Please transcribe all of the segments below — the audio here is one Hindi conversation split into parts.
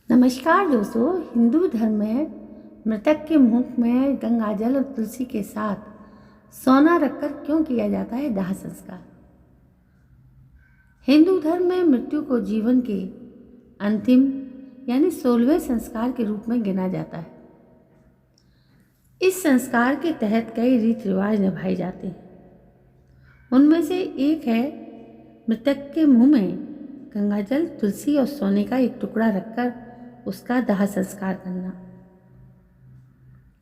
नमस्कार दोस्तों। हिंदू धर्म में मृतक के मुख में गंगाजल और तुलसी के साथ सोना रखकर क्यों किया जाता है दाह संस्कार। हिंदू धर्म में मृत्यु को जीवन के अंतिम यानी 16वें संस्कार के रूप में गिना जाता है। इस संस्कार के तहत कई रीति रिवाज निभाए जाते हैं। उनमें से एक है मृतक के मुंह में गंगाजल, तुलसी और सोने का एक टुकड़ा रखकर उसका दाह संस्कार करना।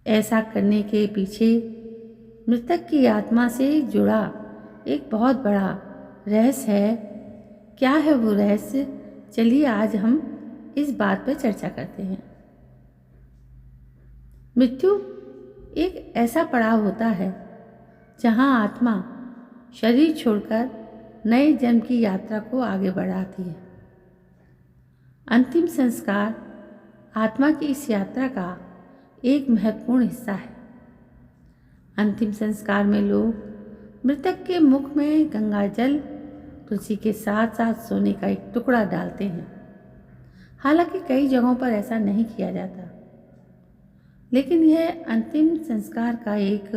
ऐसा करने के पीछे मृतक की आत्मा से जुड़ा एक बहुत बड़ा रहस्य है। क्या है वो रहस्य? चलिए आज हम इस बात पर चर्चा करते हैं। मृत्यु एक ऐसा पड़ाव होता है जहां आत्मा शरीर छोड़कर नए जन्म की यात्रा को आगे बढ़ाती है। अंतिम संस्कार आत्मा की इस यात्रा का एक महत्वपूर्ण हिस्सा है। अंतिम संस्कार में लोग मृतक के मुख में गंगाजल, तुलसी के साथ साथ सोने का एक टुकड़ा डालते हैं। हालांकि कई जगहों पर ऐसा नहीं किया जाता, लेकिन यह अंतिम संस्कार का एक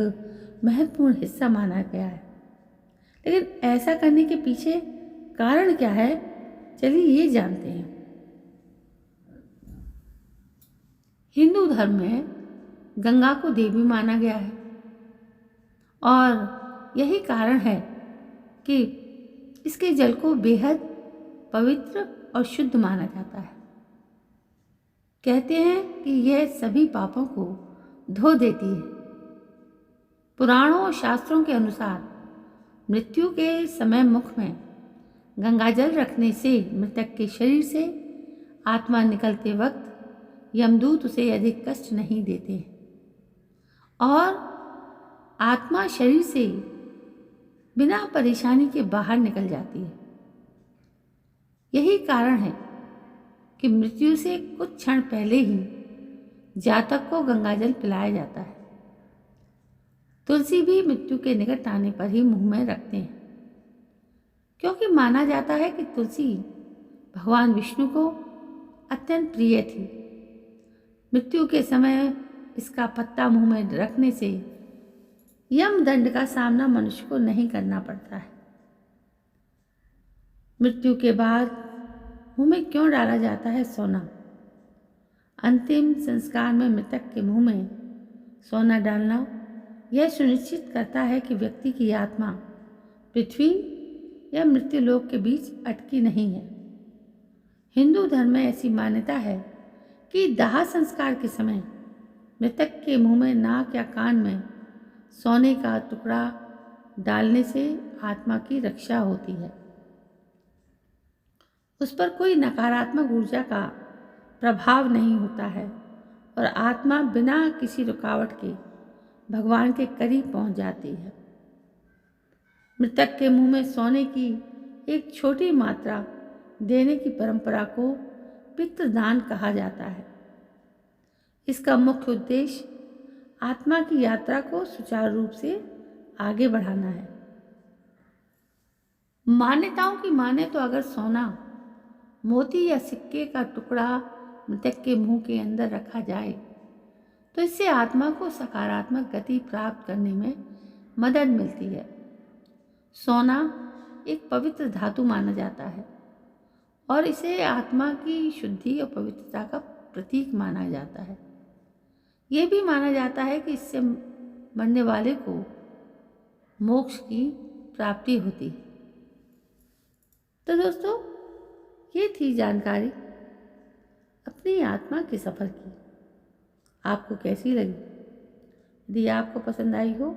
महत्वपूर्ण हिस्सा माना गया है। लेकिन ऐसा करने के पीछे कारण क्या है, चलिए ये जानते हैं। हिंदू धर्म में गंगा को देवी माना गया है और यही कारण है कि इसके जल को बेहद पवित्र और शुद्ध माना जाता है। कहते हैं कि यह सभी पापों को धो देती है। पुराणों और शास्त्रों के अनुसार मृत्यु के समय मुख में गंगाजल रखने से मृतक के शरीर से आत्मा निकलते वक्त यमदूत उसे अधिक कष्ट नहीं देते और आत्मा शरीर से बिना परेशानी के बाहर निकल जाती है। यही कारण है कि मृत्यु से कुछ क्षण पहले ही जातक को गंगाजल पिलाया जाता है। तुलसी भी मृत्यु के निकट आने पर ही मुंह में रखते हैं, क्योंकि माना जाता है कि तुलसी भगवान विष्णु को अत्यंत प्रिय थी। मृत्यु के समय इसका पत्ता मुंह में रखने से यमदंड का सामना मनुष्य को नहीं करना पड़ता है। मृत्यु के बाद मुंह में क्यों डाला जाता है सोना? अंतिम संस्कार में मृतक के मुंह में सोना डालना यह सुनिश्चित करता है कि व्यक्ति की आत्मा पृथ्वी या मृत्युलोक के बीच अटकी नहीं है। हिंदू धर्म में ऐसी मान्यता है कि दाह संस्कार के समय मृतक के मुंह में, नाक या कान में सोने का टुकड़ा डालने से आत्मा की रक्षा होती है। उस पर कोई नकारात्मक ऊर्जा का प्रभाव नहीं होता है और आत्मा बिना किसी रुकावट के भगवान के करीब पहुंच जाती है। मृतक के मुंह में सोने की एक छोटी मात्रा देने की परंपरा को पितृदान कहा जाता है। इसका मुख्य उद्देश्य आत्मा की यात्रा को सुचारू रूप से आगे बढ़ाना है। मान्यताओं की माने तो अगर सोना, मोती या सिक्के का टुकड़ा मृतक के मुंह के अंदर रखा जाए तो इससे आत्मा को सकारात्मक गति प्राप्त करने में मदद मिलती है। सोना एक पवित्र धातु माना जाता है और इसे आत्मा की शुद्धि और पवित्रता का प्रतीक माना जाता है। यह भी माना जाता है कि इससे मरने वाले को मोक्ष की प्राप्ति होती है। तो दोस्तों, ये थी जानकारी अपनी आत्मा के सफ़र की। आपको कैसी लगी? यदि आपको पसंद आई हो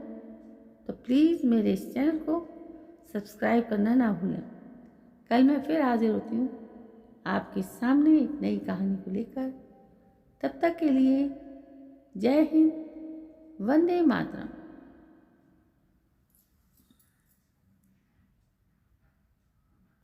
तो प्लीज़ मेरे इस चैनल को सब्सक्राइब करना ना भूलें। कल मैं फिर हाजिर होती हूँ आपके सामने एक नई कहानी को लेकर। तब तक के लिए जय हिंद, वंदे मातरम।